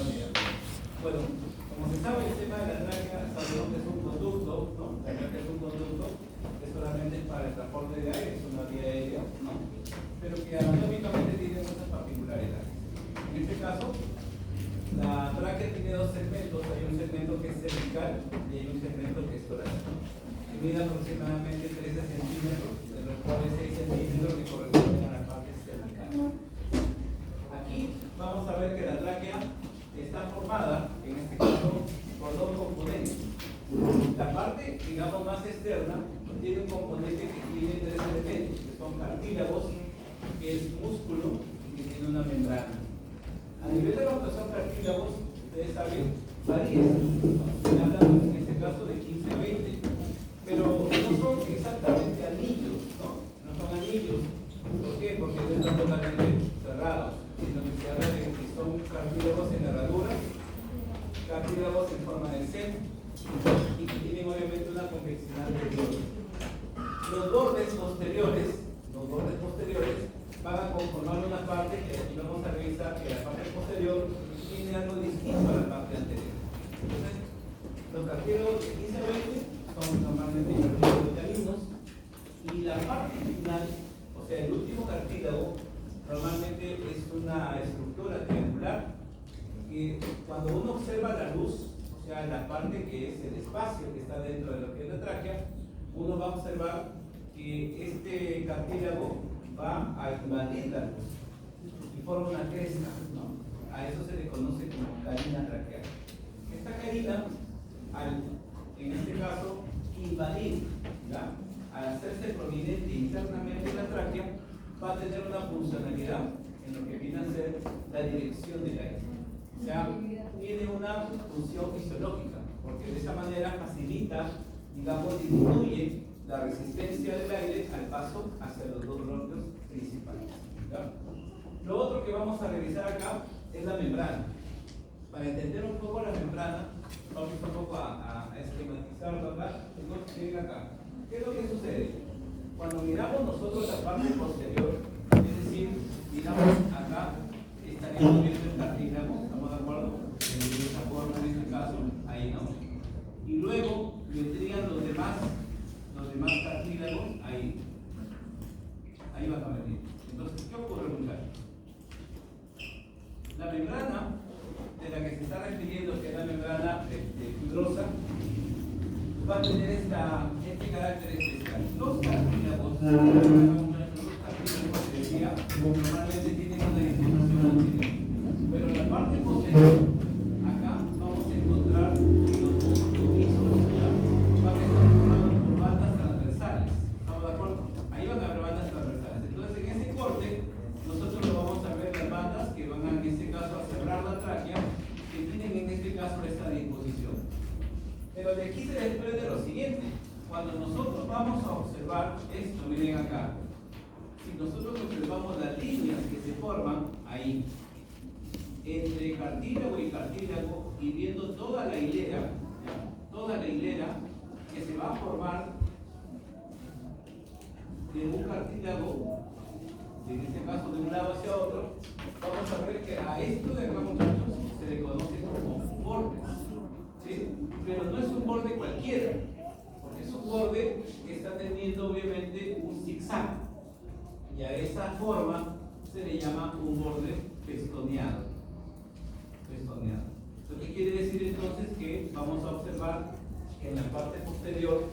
manera. Bueno, como se sabe, el tema de la tráquea, sabemos que es un conducto, ¿no? La tráquea es un conducto que solamente es para el transporte de aire, es una vía aérea, ¿no? Pero que anatómicamente tiene muchas particularidades. En este caso, la tráquea tiene dos segmentos, hay un segmento que es cervical y hay un segmento que es torácico. Que mide aproximadamente 13 centímetros, de los cuales 6 centímetros que corresponden a la parte cervical. Aquí vamos a ver que la tráquea está formada, en este caso, por dos componentes. La parte, digamos, más externa tiene un componente que tiene tres elementos, que son cartílagos, que es músculo y que tiene una membrana. A nivel de lo que son cartílagos, ustedes saben, varía. Se habla en este caso de 15-20, pero no son exactamente anillos, ¿no? No son anillos. ¿Por qué? Porque no están totalmente cerrados, sino que se habla de que son cartílagos en herradura, cartílagos en forma de seno y que tienen obviamente una convexidad anterior. Los bordes posteriores van a conformar una parte que aquí vamos a revisar que la parte posterior tiene algo distinto a la parte anterior. Entonces, los cartílagos de 15 a 20 son normalmente cartílagos caninos y la parte final, o sea, el último cartílago, normalmente es una estructura triangular que cuando uno observa la luz, o sea, la parte que es el espacio que está dentro de lo que es la tráquea, uno va a observar que este cartílago va a invadir la luz y forma una cresta, ¿no? A eso se le conoce como carina traqueal. Esta carina, en este caso, invadir, ¿ya? Al hacerse prominente internamente en la tráquea, va a tener una funcionalidad en lo que viene a ser la dirección del aire. O sea, tiene una función fisiológica, porque de esa manera facilita, digamos, disminuye la resistencia del aire al paso hacia los dos bronquios principales. ¿Ya? Lo otro que vamos a revisar acá es la membrana. Para entender un poco la membrana, vamos un poco a esquematizarlo acá. Entonces, miren acá. ¿Qué es lo que sucede? Cuando miramos nosotros la parte posterior, es decir, miramos acá, estaríamos viendo el cartílago, ¿estamos de acuerdo? De esa forma, en este caso, ahí, ¿no? Y luego vendrían los demás cartílagos ahí. Ahí van a venir. Entonces, ¿qué ocurre, muchachos? La membrana de la que se está refiriendo, que es la membrana fibrosa, va a tener este carácter especial. Los cartílagos, decía, normalmente tienen una distribución anterior. Pero en la parte posterior, acá vamos a encontrar los músculos lisos, van a estar formados por bandas transversales. ¿Estamos de acuerdo? Ahí van a haber bandas transversales. Entonces, en ese corte, nosotros lo vamos a ver las bandas que van a, en este caso, a cerrar la tráquea, que tienen en este caso esta disposición. Pero de aquí se desprende lo siguiente. Cuando nosotros vamos a observar esto, miren acá, si nosotros observamos las líneas que se forman ahí, entre cartílago y cartílago, y viendo toda la hilera que se va a formar de un cartílago, en este caso de un lado hacia otro, vamos a ver que a esto de acá, muchachos, se le conoce como bordes, ¿sí? Pero no es un borde cualquiera, porque es un borde que está teniendo obviamente un zigzag, y a esa forma se le llama un borde festoneado. Lo que quiere decir entonces que vamos a observar que en la parte posterior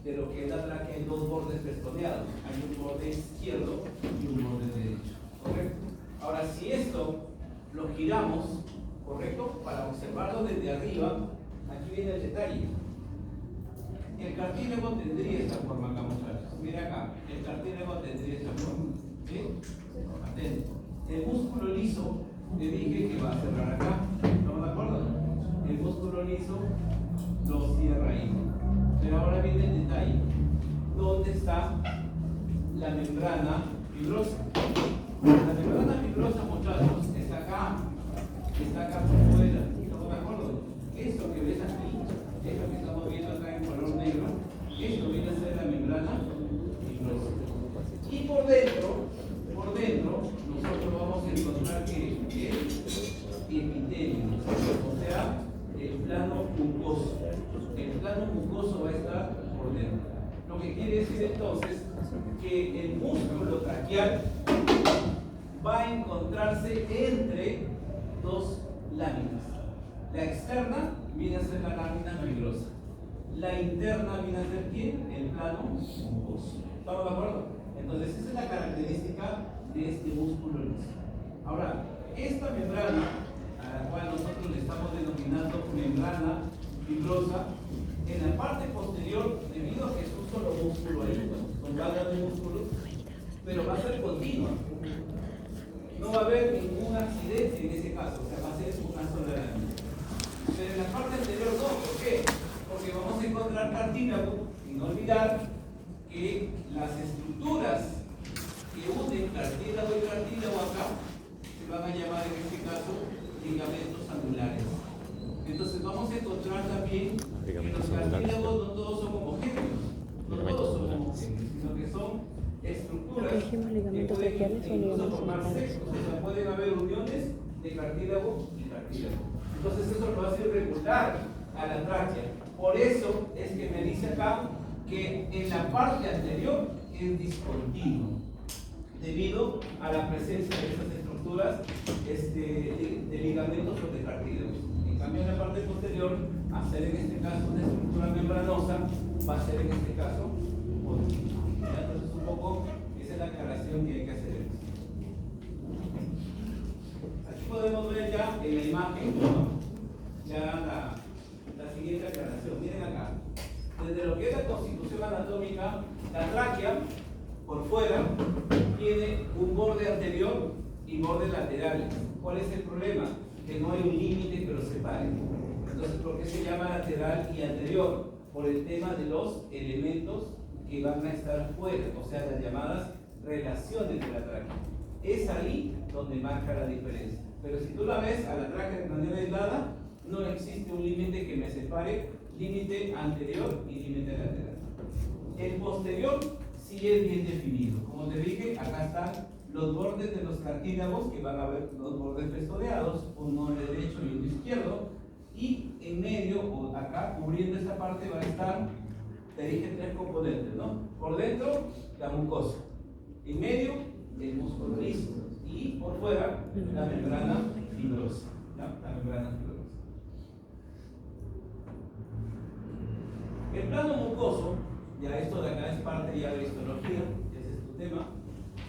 de lo que es la tráquea hay dos bordes festoneados. Hay un borde izquierdo y un borde derecho. ¿Correcto? Ahora, si esto lo giramos, ¿correcto? Para observarlo desde arriba, aquí viene el detalle. El cartílago tendría esta forma acá, muchachos. Mira acá, el cartílago tendría esta forma. ¿Sí? Atento. El músculo liso, le dije que va a cerrar acá. ¿Estamos de acuerdo? El músculo liso lo cierra ahí. Pero ahora viene el detalle. ¿Dónde está la membrana fibrosa? La membrana fibrosa, muchachos, está acá por fuera. ¿Estamos de acuerdo? Esto que ves aquí, esto que estamos viendo acá en color negro, esto viene a ser la membrana fibrosa. Y por dentro, nosotros vamos a encontrar que el epitelio. medio, o sea, el plano mucoso. El plano mucoso va a estar por dentro. Lo que quiere decir entonces que el músculo traqueal va a encontrarse entre dos láminas. La externa viene a ser la lámina fibrosa. La interna viene a ser ¿quién? El plano mucoso. ¿Estamos de acuerdo? Entonces esa es la característica de este músculo liso. Ahora, esta membrana, a la cual nosotros le estamos denominando membrana fibrosa, en la parte posterior, debido a que es un solo músculo ahí, son varios músculos, pero va a ser continua. No va a haber ningún accidente en ese caso, o sea, va a ser una sola lámina. Pero en la parte anterior no, ¿por qué? Porque vamos a encontrar cartílago, sin olvidar que las estructuras que unen cartílago y cartílago acá se van a llamar en este caso ligamentos angulares. Entonces vamos a encontrar también que los cartílagos no todos son homogéneos, no todos son homogéneos, sino que son estructuras que pueden incluso formar sexos, o sea, pueden haber uniones de cartílago y cartílago. Entonces eso lo hace irregular a la tráquea. Por eso es que me dice acá que en la parte anterior es discontinuo, debido a la presencia de estas estructuras de ligamentos o de cartílagos. En cambio, en la parte posterior, a ser en este caso una estructura membranosa, va a ser en este caso continua. Entonces, un poco, esa es la aclaración que hay que hacer. Aquí podemos ver ya en la imagen, ¿no? Ya la siguiente aclaración. Miren acá. Desde lo que es la constitución anatómica, la tráquea, por fuera, tiene un borde anterior y bordes laterales. ¿Cuál es el problema? Que no hay un límite que los separe. Entonces, ¿por qué se llama lateral y anterior? Por el tema de los elementos que van a estar fuera, o sea, las llamadas relaciones de la tráquea. Es ahí donde marca la diferencia. Pero si tú la ves a la tráquea de manera aislada, no existe un límite que me separe, límite anterior y límite lateral. El posterior sí es bien definido. Como te dije, acá están los bordes de los cartílagos, que van a ver los bordes festoreados, uno derecho y uno izquierdo, y en medio, o acá, cubriendo esta parte, va a estar, te dije, tres componentes, ¿no? Por dentro, la mucosa, en medio, el músculo liso, y por fuera, la membrana fibrosa, ¿ya? La membrana fibrosa. El plano mucoso, ya esto de acá es parte ya de histología, ese es tu tema.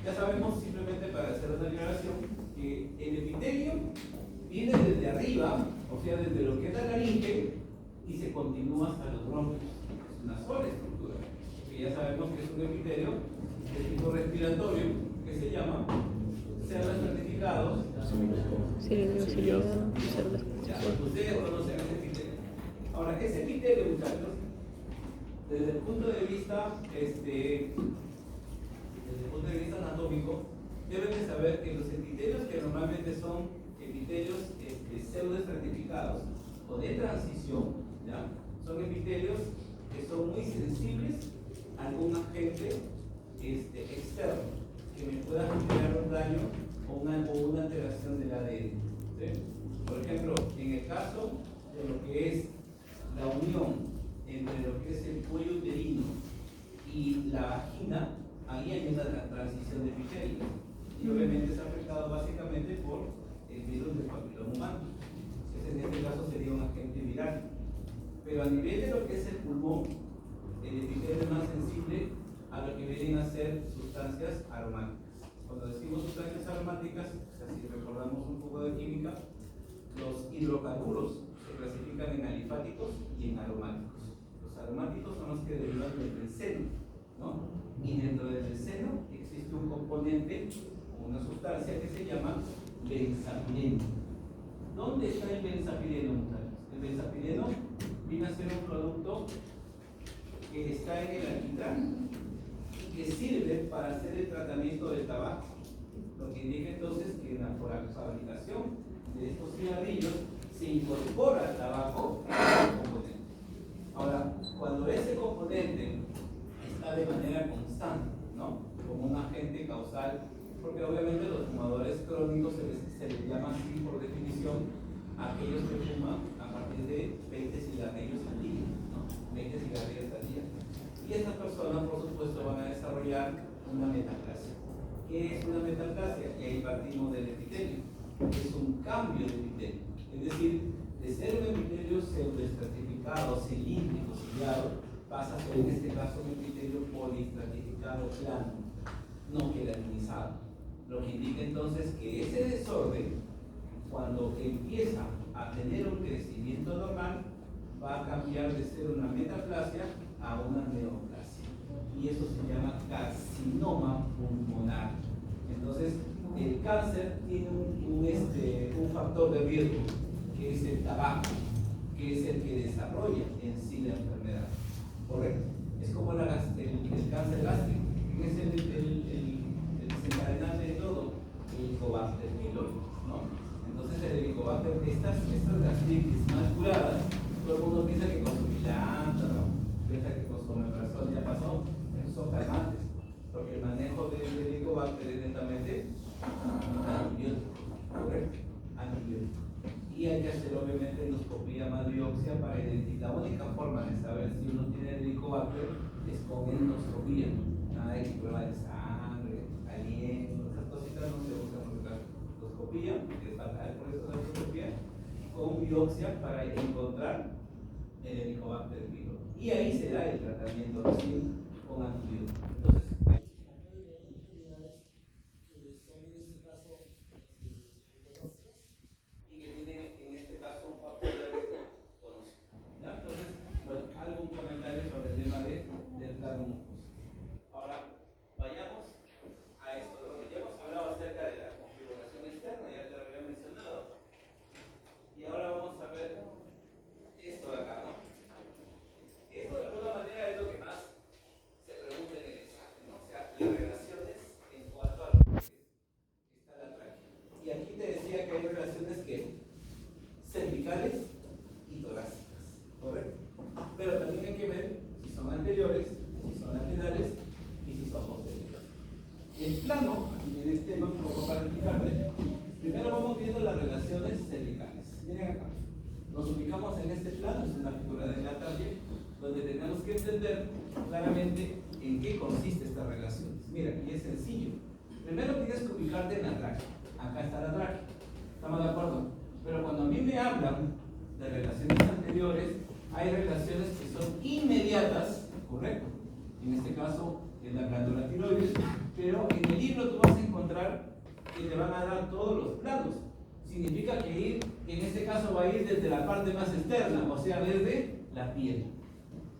Ya sabemos, simplemente para hacer una aclaración, que el epitelio viene desde arriba, o sea, desde lo que es la laringe, y se continúa hasta los bronquios. Es una sola estructura, que ya sabemos que es un epitelio de tipo respiratorio, que se llama cerdos estratificados. Ustedes conocen ese epitelio. Ahora, ese epitelio, muchachos, desde el punto de vista anatómico, deben de saber que los epitelios que normalmente son epitelios pseudoestratificados o de transición, ¿ya? Son epitelios que son muy sensibles a algún agente externo que me pueda generar un daño o una alteración del ADN, ¿sí? Por ejemplo, en el caso de lo que es la unión entre lo que es el cuello uterino y la vagina, ahí hay una transición de epitelio y obviamente es afectado básicamente por el virus del papiloma humano. En este caso sería un agente viral. Pero a nivel de lo que es el pulmón, el epitelio es más sensible a lo que vienen a ser sustancias aromáticas. Cuando decimos sustancias aromáticas, si recordamos un poco de química, los hidrocarburos se clasifican en alifáticos y en aromáticos. Los aromáticos son los que derivan del benceno, ¿no? Y dentro del benceno existe un componente, una sustancia que se llama benzapireno. ¿Dónde está el benzapireno, muchachos? El benzapireno viene a ser un producto que está en el alquitrán y que sirve para hacer el tratamiento del tabaco. Lo que indica entonces que por la fabricación de estos cigarrillos se incorpora al tabaco el componente. Ahora, cuando ese componente está de manera constante, ¿no? Como un agente causal, porque obviamente los fumadores crónicos se les llama así por definición, aquellos que fuman a partir de 20 cigarrillos al día, ¿no? 20 cigarrillos al día. Y estas personas, por supuesto, van a desarrollar una metaplasia. ¿Qué es una metaplasia? Y ahí partimos del epitelio. Es un cambio de epitelio. Es decir, de ser un epitelio pseudoestratificado, cilíndrico, ciliado, pasa a ser en este caso un epitelio poliestratificado plano, no queratinizado. Lo que indica entonces que ese desorden, cuando empieza a tener un crecimiento normal, va a cambiar de ser una metaplasia a una neoplasia. Y eso se llama carcinoma pulmonar. Entonces, el cáncer tiene un factor de riesgo, que es el tabaco, que es el que desarrolla en sí la enfermedad. Correcto. Es como el cáncer gástrico, que es el desencadenante de todo, el Helicobacter pylori, ¿no? Entonces el Helicobacter, estas gastritis mal curadas, todo el mundo piensa que con su cilantro, ¿no? Piensa que con su omeprazol ya pasó, son calmantes, porque el manejo del Helicobacter es netamente antibiótico, ¿correcto? Antibiótico. Y hay que hacer obviamente endoscopía más biopsia para identificar. La única forma de saber si uno tiene Helicobacter es con endoscopía. Nada de prueba de sangre, aliento, esas cositas no se usan por la endoscopía, que es fatal por eso la endoscopía, con biopsia para encontrar el Helicobacter pylori. Y ahí se da el tratamiento recién con antibióticos. Entonces, algún comentario sobre el tema del cargo mucoso. Ahora, vayamos a esto. Ya hemos hablado acerca de la configuración externa, ya te lo había mencionado. Y ahora vamos a ver esto de acá, ¿no? Esto de alguna manera es lo que más se pregunta en el examen, ¿no? O sea, las relaciones en cuanto a lo que está la tráquea. Y aquí te decía que hay relaciones que cervicales y torácicas, ¿correcto? Pero también hay que ver si son anteriores, si son laterales y si son posteriores. El plano, en este tema, un poco para explicarte, primero vamos viendo las relaciones cervicales. Miren acá, nos ubicamos en este plano, es una figura de la talle, donde tenemos que entender claramente en qué consiste estas relaciones. Mira, y es sencillo. Primero tienes que ubicarte en la tráquea. Acá está la tráquea. ¿Estamos de acuerdo? Pero cuando a mí me hablan de relaciones anteriores, hay relaciones que son inmediatas, ¿correcto? En este caso es la glándula tiroides, pero en el libro tú vas a encontrar que te van a dar todos los planos. Significa que en este caso va a ir desde la parte más externa, o sea, desde la piel,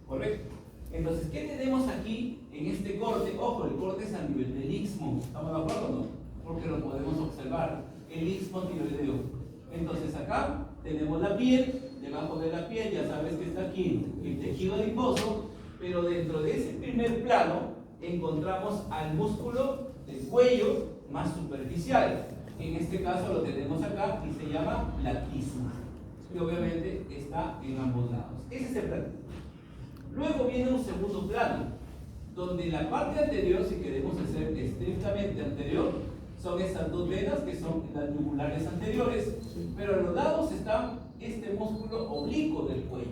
¿correcto? Entonces, ¿qué tenemos aquí en este corte? Ojo, el corte es a nivel del istmo, ¿estamos de acuerdo o no? Porque lo podemos observar, el istmo tiroideo. Entonces acá tenemos la piel, debajo de la piel ya sabes que está aquí el tejido adiposo, pero dentro de ese primer plano encontramos al músculo del cuello más superficial. En este caso lo tenemos acá y se llama latissimus, que obviamente está en ambos lados. Ese es el plano. Luego viene un segundo plano, donde la parte anterior, si queremos ser estrictamente anterior, son estas dos venas que son las yugulares anteriores, pero a los lados está este músculo oblicuo del cuello,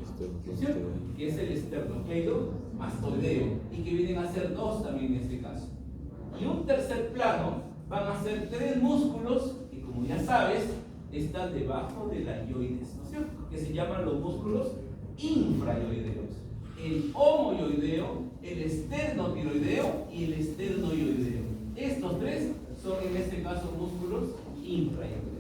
¿no es cierto? Que es el esternocleidomastoideo, y que vienen a ser dos también en este caso. Y un tercer plano van a ser tres músculos que, como ya sabes, están debajo de la ioides, ¿no es cierto? Que se llaman los músculos infraioideos: el homoioideo, el esternotiroideo y el esternoioideo. Estos tres son en este caso músculos infraioideos.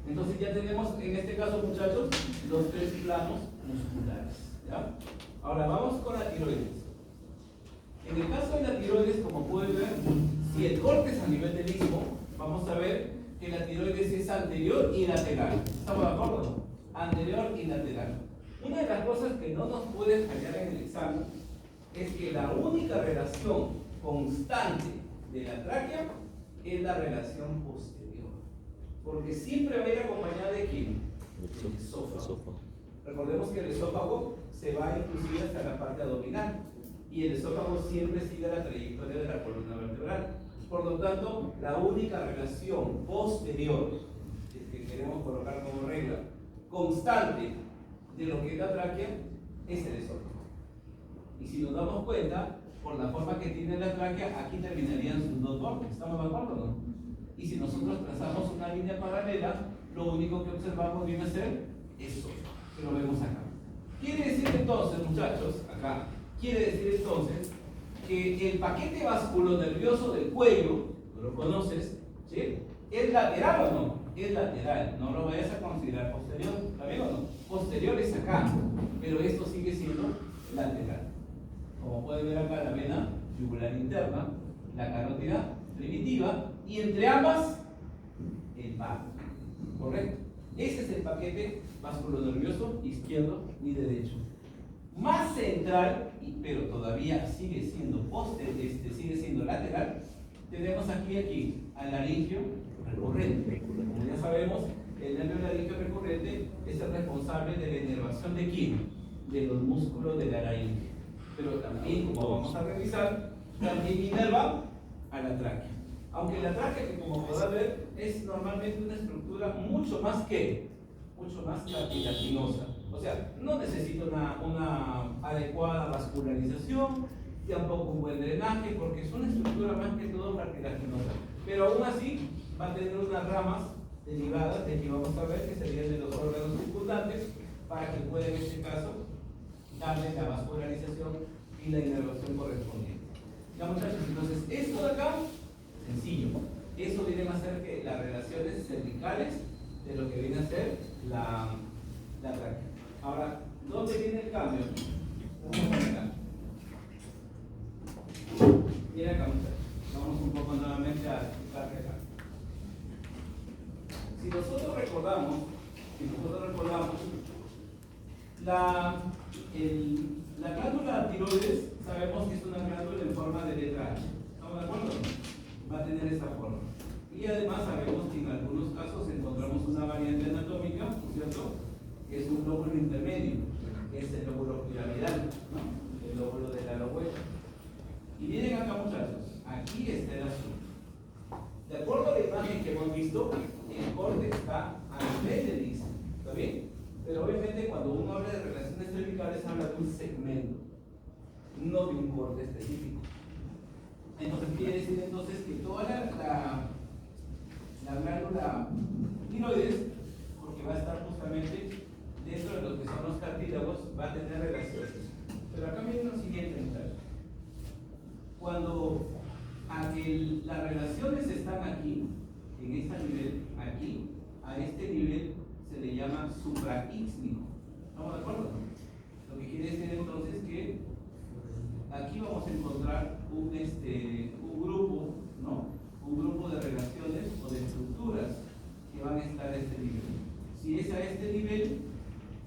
Entonces ya tenemos en este caso, muchachos, los tres planos musculares, ¿ya? Ahora vamos con la tiroides. En el caso de la tiroides, como pueden ver, si el corte es a nivel del istmo, vamos a ver que la tiroides es anterior y lateral. ¿Estamos de acuerdo? Anterior y lateral. Una de las cosas que no nos puede fallar en el examen es que la única relación constante de la tráquea es la relación posterior. Porque siempre va a ir acompañada de ¿quién? El esófago. Recordemos que el esófago se va inclusive hasta la parte abdominal. Y el esófago siempre sigue la trayectoria de la columna vertebral. Por lo tanto, la única relación posterior que queremos colocar como regla constante de lo que es la tráquea es el esófago. Y si nos damos cuenta, por la forma que tiene la tráquea, aquí terminarían sus dos bordes. ¿Estamos de acuerdo o no? Y si nosotros trazamos una línea paralela, lo único que observamos viene a ser eso, que lo vemos acá. Quiere decir entonces, muchachos, acá, quiere decir entonces que el paquete vasculonervioso del cuello, tú lo conoces, ¿sí? ¿Es lateral o no? Es lateral, no lo vayas a considerar posterior, ¿está bien o no? Posterior es acá, pero esto sigue siendo lateral. Como pueden ver acá, la vena yugular interna, la carótida primitiva, y entre ambas, el vago. ¿Correcto? Ese es el paquete vasculonervioso izquierdo y derecho. Más central, pero todavía sigue siendo sigue siendo lateral, tenemos aquí al laringio recurrente. Como ya sabemos, el nervio laringio recurrente es el responsable de la inervación de quién? De los músculos de la laringe. Pero también, como vamos a revisar, también inerva a la tráquea. Aunque la tráquea, que como podrás ver, es normalmente una estructura mucho más cartilaginosa. O sea, no necesita una adecuada vascularización, tampoco un buen drenaje, porque es una estructura más que todo cartilaginosa. Pero aún así, va a tener unas ramas derivadas de que vamos a ver, que serían de los órganos circundantes, para que pueda en este caso darle la vascularización y la inervación correspondiente. Ya, muchachos, entonces esto de acá, sencillo. Eso viene a ser que las relaciones cervicales de lo que viene a ser la tráquea. Ahora, ¿dónde viene el cambio? Acá. Mira acá, muchachos. Vamos un poco nuevamente a explicar acá. Si nosotros recordamos, la glándula tiroides, sabemos que es una glándula en forma de letra H. ¿Estamos de acuerdo? Va a tener esa forma. Y además sabemos que en algunos casos encontramos una variante anatómica, ¿no es cierto? Que es un lóbulo intermedio, que es el lóbulo piramidal, ¿no? El lóbulo del aro hueco. Y miren acá, muchachos, aquí está el asunto. De acuerdo a la imagen que hemos visto, el corte está a nivel del disco, ¿está bien? Pero obviamente cuando uno habla de relaciones cervicales habla de un segmento, no de un corte específico. Entonces quiere decir entonces que toda la glándula tiroides, porque va a estar justamente dentro de lo que son los cartílagos, va a tener relaciones. Pero acá viene lo siguiente, muchachos. Cuando las relaciones están aquí, en este nivel, aquí, a este nivel se le llama supraísmico. ¿Estamos de acuerdo? Lo que quiere decir entonces que aquí vamos a encontrar un grupo, ¿no? Un grupo de relaciones o de estructuras que van a estar a este nivel. Si es a este nivel,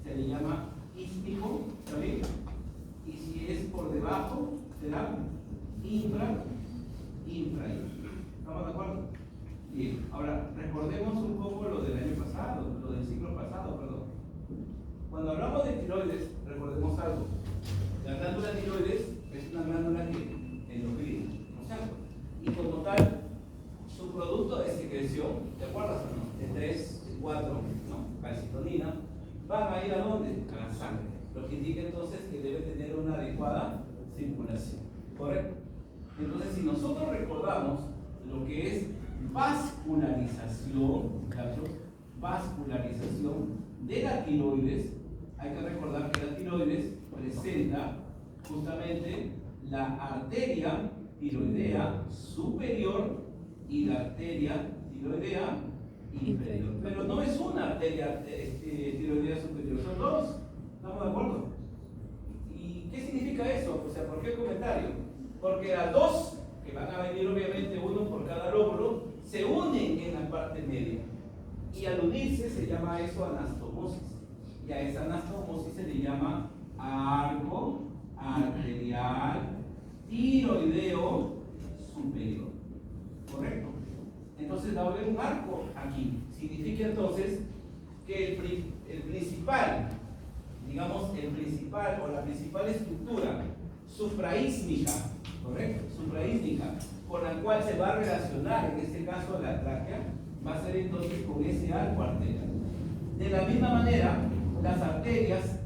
se le llama ísmico, ¿está bien? Y si es por debajo, será infraísmico. ¿Estamos de acuerdo? Bien, ahora recordemos un poco lo del año pasado, lo del ciclo pasado, perdón. Cuando hablamos de tiroides, recordemos algo. La glándula tiroides es una glándula endocrina, ¿no es cierto? Y como tal, su producto de secreción, ¿te acuerdas o no? De 3, de 4, ¿no? Calcitonina, van a ir a dónde? A la sangre. Lo que indica entonces que debe tener una adecuada circulación, ¿correcto? Entonces, si nosotros recordamos lo que es vascularización de la tiroides, hay que recordar que la tiroides presenta justamente la arteria tiroidea superior y la arteria tiroidea inferior. Pero no es una arteria tiroidea superior, son dos. ¿Estamos de acuerdo? ¿Y qué significa eso? O sea, ¿por qué el comentario? Porque las dos, que van a venir obviamente uno por cada lóbulo, se unen en la parte media. Y al unirse se llama eso anastomosis. Y a esa anastomosis se le llama arco arterial tiroideo superior. ¿Correcto? Entonces va a haber un arco aquí. Significa entonces que el principal, digamos, o la principal estructura supraísmica, ¿correcto? Supraísmica, con la cual se va a relacionar, en este caso la tráquea, va a ser entonces con ese arco arterial. De la misma manera, las arterias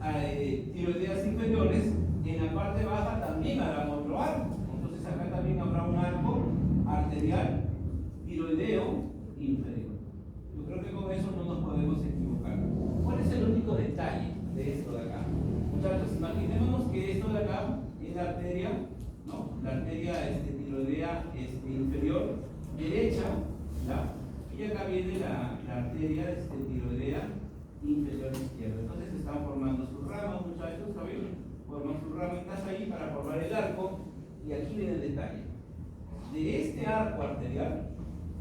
tiroideas inferiores en la parte baja también harán otro arco. Entonces acá también habrá un arco arterial tiroideo inferior. Yo creo que con eso no nos podemos equivocar. ¿Cuál es el único detalle de esto de acá? Muchachos, imaginémonos que esto de acá es la arteria, ¿no? La arteria tiroidea inferior derecha, ¿ya? Y acá viene la arteria tiroidea inferior izquierda. Entonces están formando sus ramas, muchachos, ¿saben? Forman sus ramitas ahí para formar el arco. Y aquí viene el detalle. De este arco arterial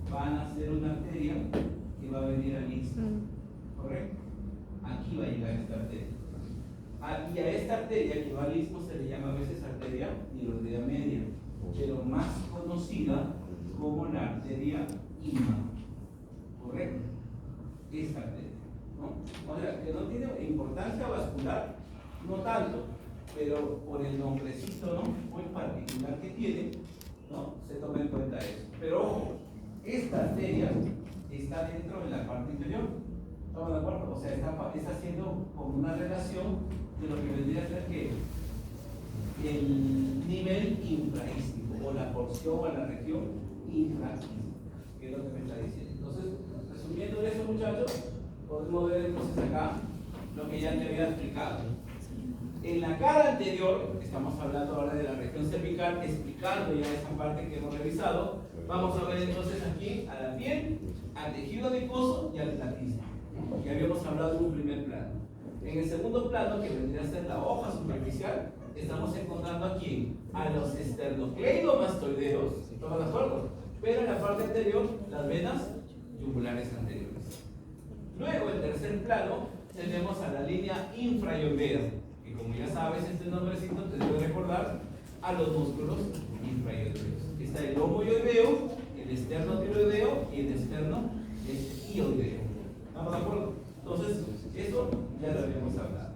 van a hacer una arteria que va a venir al istmo, ¿correcto? Aquí va a llegar esta arteria. Y a esta arteria que va al istmo se le llama a veces arteria tiroidea media, pero más conocida como la arteria inma, ¿correcto? Esta arteria, ¿no? O sea, que no tiene importancia vascular, no tanto, pero por el nombrecito, ¿no?, muy particular que tiene, ¿no?, se toma en cuenta eso. Pero ojo, esta arteria está dentro de la parte inferior. ¿Estamos de acuerdo? O sea, está haciendo como una relación de lo que vendría a ser que el nivel infraístico, o la porción o la región infraística, que es lo que me está diciendo. Entonces, resumiendo eso, muchachos, podemos ver entonces acá lo que ya te había explicado. En la cara anterior, estamos hablando ahora de la región cervical, explicando ya esa parte que hemos revisado. Vamos a ver entonces aquí a la piel, al tejido adiposo y al platismo, que habíamos hablado en un primer plano. En el segundo plano, que vendría a ser la hoja superficial, estamos encontrando aquí a los esternocleidomastoideos, ¿estamos de acuerdo? Pero en la parte anterior, las venas yugulares anteriores. Luego, en tercer plano, tenemos a la línea infrayoidea, que como ya sabes, este nombrecito te debe recordar a los músculos infrayoideos. Está el homoyoideo, el esternotiroideo y el esterno ioideo. ¿Estamos de acuerdo? Entonces, eso ya lo habíamos hablado.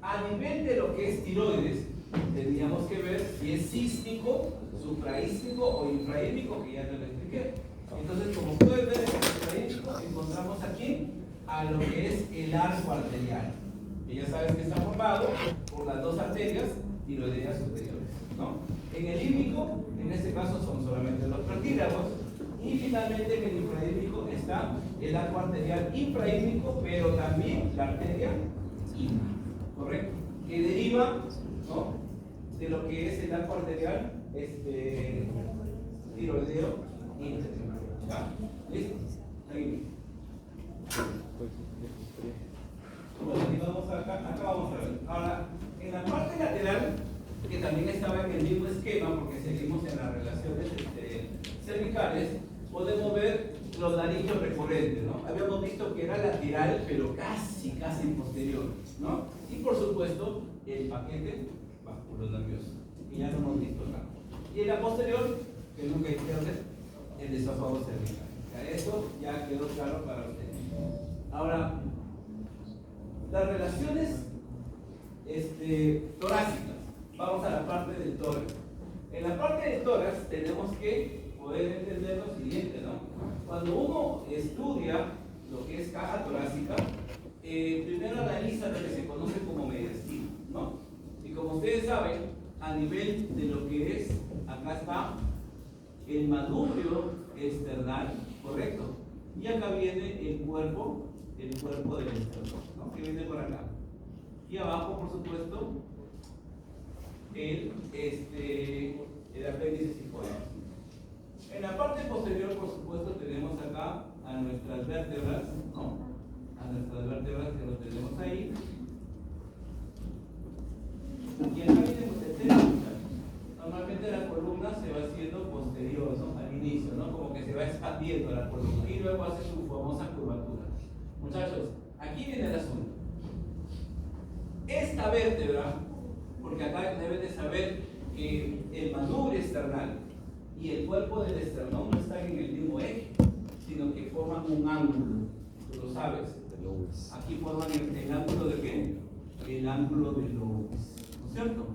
A nivel de lo que es tiroides, tendríamos que ver si es cístico, supraístico o infraístico, que ya te lo expliqué. Entonces, como puedes ver, en el infraístico encontramos aquí a lo que es el arco arterial, que ya sabes que está formado por las dos arterias tiroideas superiores, ¿no? En el ílmico, en este caso son solamente los cartílagos, y finalmente en el infraílmico está el arco arterial infraílmico, pero también la arteria inma, ¿correcto? Que deriva, ¿no?, de lo que es el arco arterial tiroideo inferior. ¿Ya? ¿Listo? Seguimos. Bueno, y vamos acá vamos a ver. Ahora, en la parte lateral, que también estaba en el mismo esquema, porque seguimos en las relaciones cervicales, podemos ver los laringios recurrentes, ¿no? Habíamos visto que era lateral, pero casi posterior, ¿no? Y por supuesto, el paquete vasculonervioso, que ya lo hemos visto acá. Y en la posterior, que nunca hay que perder, el esófago cervical. Ya eso ya quedó claro para ustedes. Ahora, las relaciones torácicas. Vamos a la parte del tórax. En la parte del tórax tenemos que poder entender lo siguiente, ¿no? Cuando uno estudia lo que es caja torácica, primero analiza lo que se conoce como mediastino, ¿no? Y como ustedes saben, a nivel de lo que es, acá está el manubrio external, ¿correcto? Y acá viene el cuerpo del esternón, ¿no?, que viene por acá. Y abajo, por supuesto, el apéndice cifoides. En la parte posterior, por supuesto, tenemos acá a nuestras vértebras, ¿no? A nuestras vértebras que lo tenemos ahí. Y acá viene el centro. Normalmente la columna se va haciendo posterior, ¿no?, al inicio, ¿no? Como que se va expandiendo la columna y luego hace su famosa curvatura. Muchachos, aquí viene el asunto. Esta vértebra, porque acá deben de saber que el manubrio external y el cuerpo del esternón no están en el mismo eje, sino que forman un ángulo. Tú lo sabes. Aquí forman el ángulo de qué? El ángulo de Lewis, ¿no es cierto?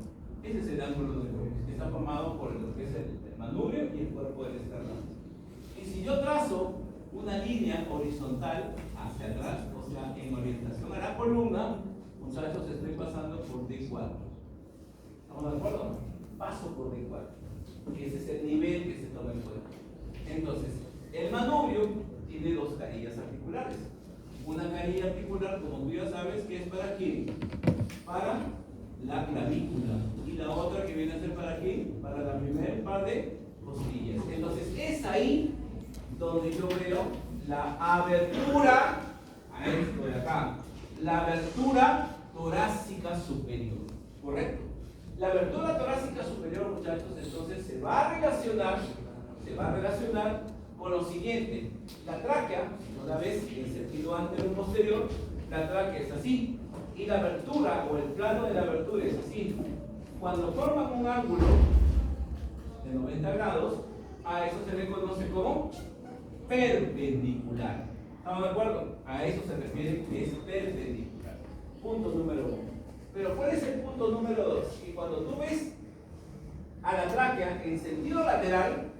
Ese es el ángulo de Lewis, que está formado por lo que es el manubrio y el cuerpo del esternón. Y si yo trazo una línea horizontal hacia atrás, o O sea, en orientación a la columna, muchachos, estoy pasando por D4. ¿Estamos de acuerdo? Paso por D4. Ese es el nivel que se toma en cuenta. Entonces, el manubrio tiene dos carillas articulares. Una carilla articular, como tú ya sabes, que es para quién? Para la clavícula. Y la otra que viene a ser para quién? Para la primer par de costillas. Entonces, es ahí donde yo veo la abertura, a esto de acá, la abertura torácica superior. ¿Correcto? La abertura torácica superior, muchachos, entonces se va a relacionar con lo siguiente. La tráquea, si no la ves en sentido anterior o posterior, la tráquea es así. Y la abertura o el plano de la abertura es así. Cuando forman un ángulo de 90 grados, a eso se le conoce como perpendicular. ¿Estamos de acuerdo? A eso se refiere que es perpendicular. Punto número 1. Pero ¿cuál es el punto número 2? Que cuando tú ves a la tráquea en sentido lateral,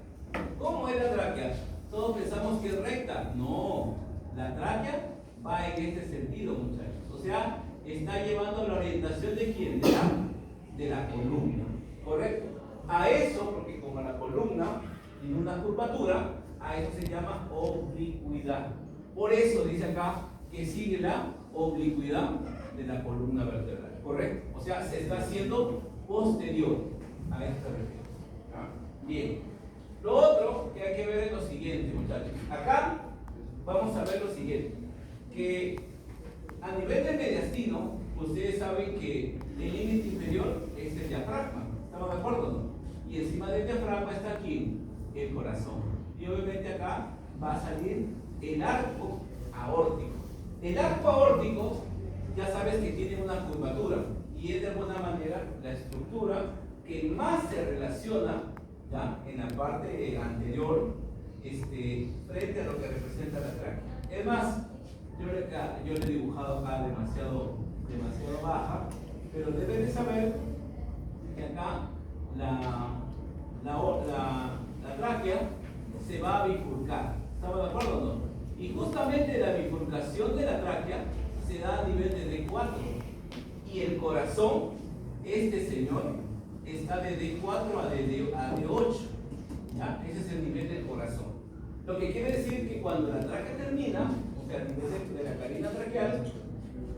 ¿cómo es la tráquea? Todos pensamos que es recta. No, la tráquea va en este sentido, muchachos. O sea, está llevando la orientación de quién? De la columna. ¿Correcto? A eso, porque como la columna tiene una curvatura, a eso se llama oblicuidad. Por eso dice acá que sigue la oblicuidad de la columna vertebral. ¿Correcto? O sea, se está haciendo posterior. A esto se refiere. ¿Ah? Bien. Lo otro que hay que ver es lo siguiente, muchachos. Acá vamos a ver lo siguiente. Que a nivel de mediastino, ustedes saben que el límite inferior es el diafragma. ¿Estamos de acuerdo? ¿No? Y encima del diafragma está aquí el corazón. Y obviamente acá va a salir el arco aórtico. El arco aórtico, ya sabes que tiene una curvatura y es de alguna manera la estructura que más se relaciona, ¿ya?, en la parte anterior, frente a lo que representa la tráquea. Es más, yo le he dibujado acá demasiado baja, pero deben de saber que acá la tráquea se va a bifurcar. ¿Estamos de acuerdo o no? Y justamente la bifurcación de la tráquea se da a nivel de D4. Y el corazón, este señor, está de D4 a D8. ¿Ya? Ese es el nivel del corazón. Lo que quiere decir que cuando la tráquea termina, o sea, a nivel de la carina traqueal,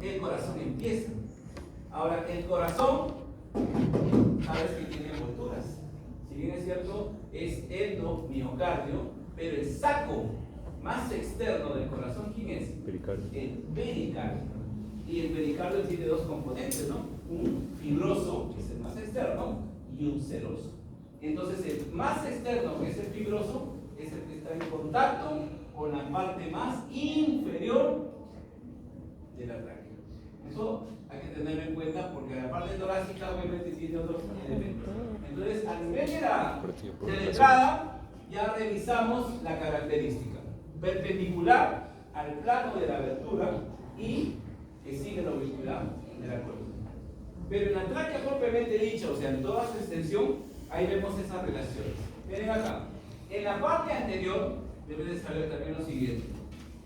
el corazón empieza. Ahora, el corazón, sabes que tiene envolturas. Si bien es cierto, es endomiocardio, pero el saco más externo del corazón, ¿quién es? Pericardio. El pericardio. Y el pericardio tiene dos componentes, ¿no? Un fibroso, que es el más externo, y un seroso. Entonces, el más externo, que es el fibroso, es el que está en contacto con la parte más inferior de la tráquea. Eso hay que tenerlo en cuenta porque la parte torácica obviamente tiene otros elementos. Entonces, a nivel de la entrada, ya revisamos la característica perpendicular al plano de la abertura y que sigue la oblicuidad de la columna. Pero en la tráquea propiamente dicha, o sea, en toda su extensión, ahí vemos esas relaciones. Miren acá, en la parte anterior deben de saber también lo siguiente.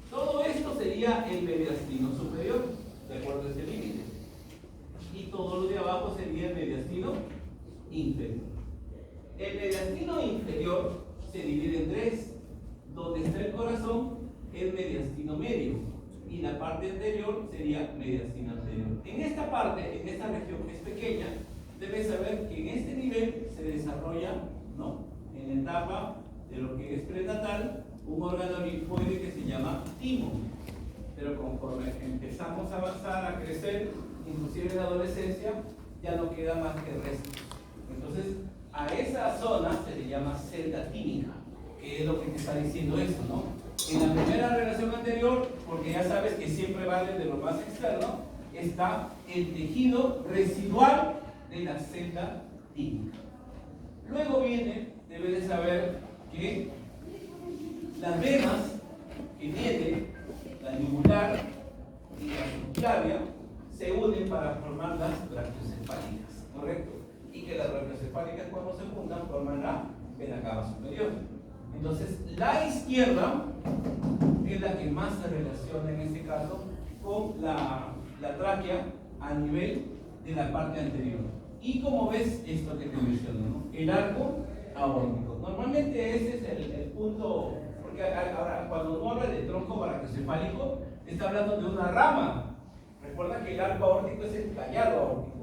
Todo esto sería el mediastino superior, de acuerdo a este límite. Y todo lo de abajo sería el mediastino inferior. El mediastino inferior se divide en tres. Donde está el corazón es mediastino medio y la parte anterior sería mediastino anterior. En esta parte, en esta región que es pequeña, debes saber que en este nivel se desarrolla, ¿no?, en la etapa de lo que es prenatal, un órgano linfoide que se llama timo. Pero conforme empezamos a avanzar, a crecer, inclusive en la adolescencia, ya no queda más que restos. Entonces, a esa zona se le llama celda tímica, que es lo que te está diciendo esto, ¿no? En la primera relación anterior, porque ya sabes que siempre vale de lo más externo, está el tejido residual de la celda tímica. Luego viene, debes de saber que las venas que tiene la yugular y la subclavia se unen para formar las brachiocefálicas, ¿correcto? Y que las brachiocefálicas cuando se juntan forman la vena cava superior. Entonces, la izquierda es la que más se relaciona en este caso con la tráquea a nivel de la parte anterior. Y como ves, esto que te menciono, ¿no? El arco aórtico. Normalmente ese es el punto, porque ahora cuando uno habla de tronco brachiocefálico, está hablando de una rama. Recuerda que el arco aórtico es el callado aórtico.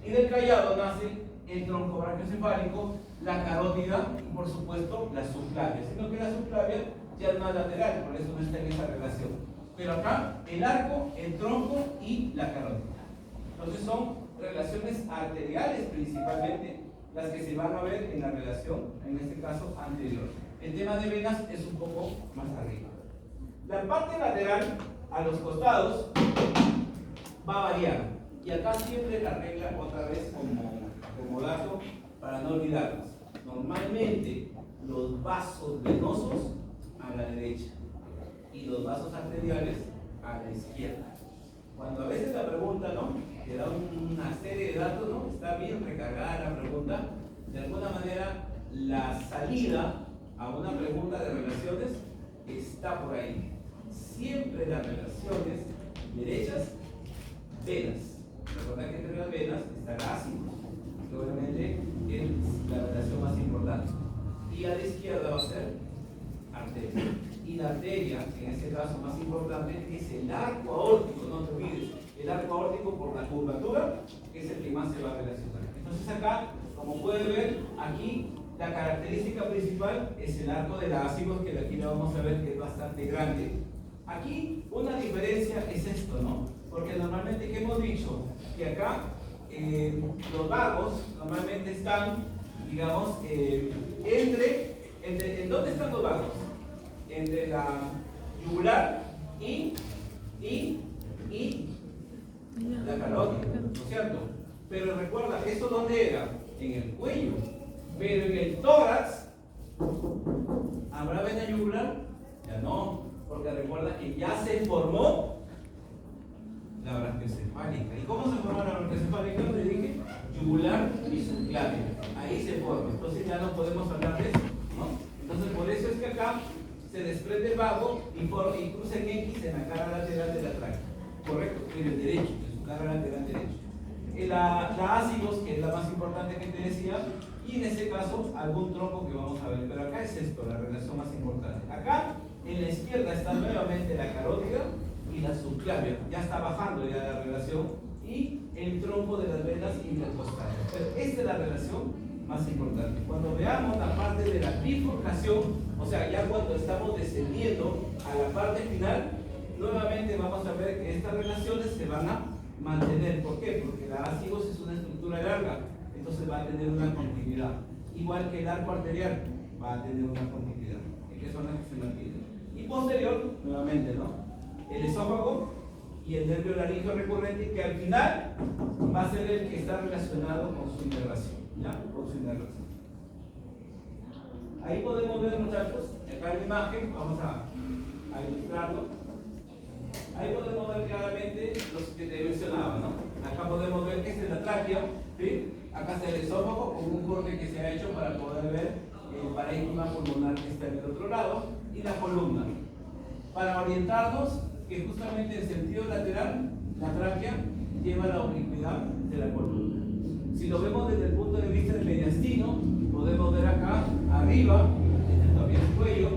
Y del callado nace el tronco brachiocefálico, la carótida y por supuesto la subclavia. Sino que la subclavia ya es más lateral, por eso no está en esa relación. Pero acá el arco, el tronco y la carótida. Entonces son relaciones arteriales principalmente las que se van a ver en la relación, en este caso anterior. El tema de venas es un poco más arriba. La parte lateral a los costados va a variar. Y acá siempre la regla, otra vez como dato, para no olvidarnos. Normalmente los vasos venosos a la derecha y los vasos arteriales a la izquierda. Cuando a veces la pregunta, ¿no?, te da una serie de datos, ¿no?, está bien recargada la pregunta, de alguna manera la salida a una pregunta de relaciones está por ahí. Siempre las relaciones derechas, venas. Recuerda que entre las venas está el ácido, que obviamente es la relación más importante. Y a la izquierda va a ser arteria. Y la arteria, en este caso más importante, es el arco aórtico, no te olvides. El arco aórtico por la curvatura es el que más se va a relacionar. Entonces acá, como pueden ver, aquí la característica principal es el arco de la ácidos, que de aquí lo vamos a ver que es bastante grande. Aquí una diferencia es esto, ¿no? Porque normalmente, ¿qué hemos dicho? Que acá los vagos normalmente están, digamos, ¿en dónde están los vagos? Entre la yugular y la carótida, ¿no es cierto? Pero recuerda, ¿eso dónde era? En el cuello. Pero en el tórax, ¿habrá vena yugular? Ya no, porque recuerda que ya se formó la brachiocefálica. ¿Y cómo se formó la brachiocefálica? Le dije, yugular y subclavia. Ahí se forma. Entonces ya no podemos hablar de eso, ¿no? Entonces por eso es que acá se desprende el vago y cruza en X en la cara lateral de la tráquea. Correcto, en el derecho, en su cara lateral derecho. La ácidos, que es la más importante que te decía, y en este caso algún tronco que vamos a ver. Pero acá es esto, la relación más importante. Acá en la izquierda está nuevamente la carótida y la subclavia. Ya está bajando ya la relación, y el tronco de las venas intercostales. Pero esta es la relación más importante. Cuando veamos la parte de la bifurcación, o sea, ya cuando estamos descendiendo a la parte final, nuevamente vamos a ver que estas relaciones se van a mantener. ¿Por qué? Porque la ácidos es una estructura larga, entonces va a tener una continuidad. Igual que el arco arterial va a tener una continuidad, que son las que se mantienen. Y posterior, nuevamente, ¿no?, el esófago y el nervio laríngeo recurrente, que al final va a ser el que está relacionado con su inervación, ¿ya? Con su inervación. Ahí podemos ver, muchachos, acá en la imagen, vamos a ilustrarlo. Ahí podemos ver claramente los que te mencionaba, ¿no? Acá podemos ver que esta es la tráquea, ¿sí? Acá está el esófago con un corte que se ha hecho para poder ver el parénquima pulmonar que está en el otro lado, y la columna. Para orientarnos, que justamente en sentido lateral, la tráquea lleva la oblicuidad de la columna. Si lo vemos desde el punto de vista del mediastino, podemos ver acá arriba, este todavía el cuello,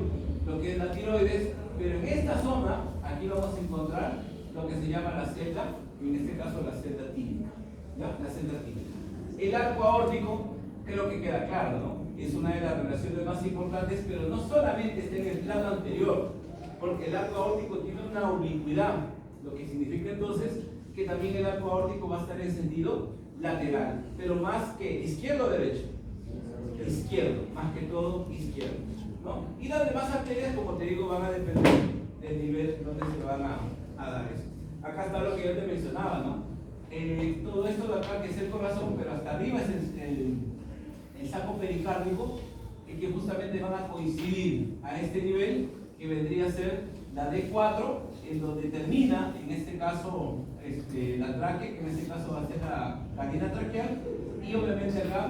lo que es la tiroides, pero en esta zona, aquí vamos a encontrar lo que se llama la celda, en este caso la celda típica, ¿ya? La celda típica. El arco aórtico, creo que queda claro, ¿no? Es una de las relaciones más importantes, pero no solamente está en el plano anterior, porque el arco aórtico tiene una oblicuidad, lo que significa entonces que también el arco aórtico va a estar en sentido lateral, pero más que izquierdo o derecho, izquierdo, más que todo izquierdo, ¿no? Y las demás arterias, como te digo, van a depender del nivel donde se van a dar eso. Acá está lo que yo te mencionaba, ¿no? Todo esto de acá que es el corazón, pero hasta arriba es el saco pericárdico, que justamente van a coincidir a este nivel, que vendría a ser la D4, en donde termina, en este caso, la tráquea, que en este caso va a ser la canina traqueal, y obviamente acá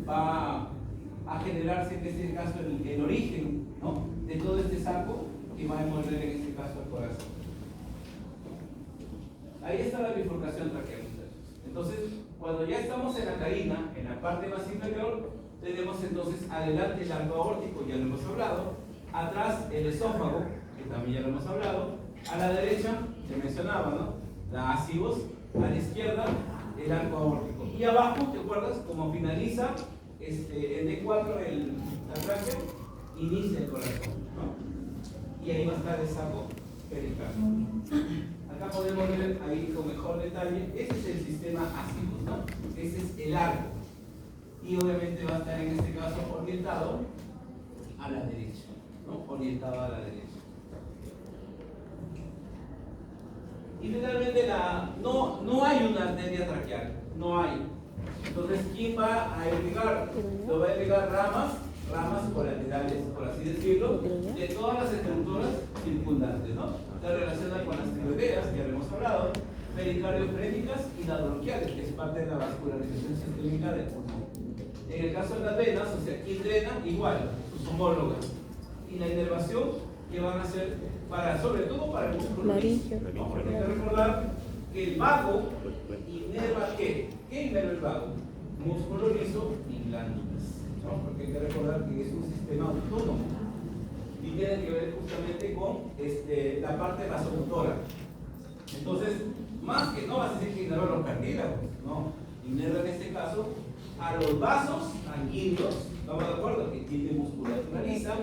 va a generarse, en este caso, el origen, ¿no?, de todo este saco que va a envolver en este caso el corazón. Ahí está la bifurcación traqueal, muchachos. Entonces, cuando ya estamos en la carina, en la parte más inferior, tenemos entonces adelante el arco aórtico, ya lo hemos hablado, atrás el esófago, que también ya lo hemos hablado, a la derecha, que mencionaba, ¿no? La ascivos, a la izquierda, el arco aórtico. Y abajo, ¿te acuerdas? Como finaliza el D4, la tráquea, inicia el corazón, ¿no? Y ahí va a estar el saco pericárdico. Acá podemos ver ahí con mejor detalle, ese es el sistema ascivos, ¿no? Ese es el arco. Y obviamente va a estar en este caso orientado a la derecha, ¿no? Orientado a la derecha. Y finalmente no hay una arteria traqueal, no hay. Entonces, ¿quién va a irrigar? Lo va a irrigar ramas colaterales, por así decirlo, de todas las estructuras circundantes, ¿no? Se relaciona con las tiroideas, que ya lo hemos hablado, pericardiofrénicas y las bronquiales, que es parte de la vascularización sistémica del pulmón. En el caso de las venas, o sea, ¿quién drena? Igual, sus homólogas. Y la inervación, que van a ser sobre todo para el músculo liso, ¿no? Porque hay que recordar que el vago inerva ¿qué? ¿Qué inerva el vago? Músculo liso y glándulas, ¿no? Porque hay que recordar que es un sistema autónomo y tiene que ver justamente con la parte vasomotora. Entonces, más que no vas a decir que inerva los cartílagos, no, inerva en este caso a los vasos sanguíneos, ¿estamos de acuerdo? Que tiene musculatura lisa,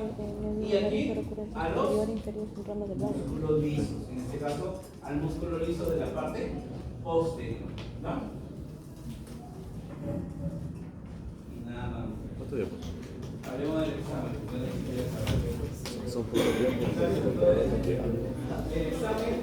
y aquí a los músculos lisos, en este caso al músculo liso de la parte posterior, ¿no? Y nada más. ¿Cuánto tiempo? Hablemos del examen. Son pocos tiempos. El examen es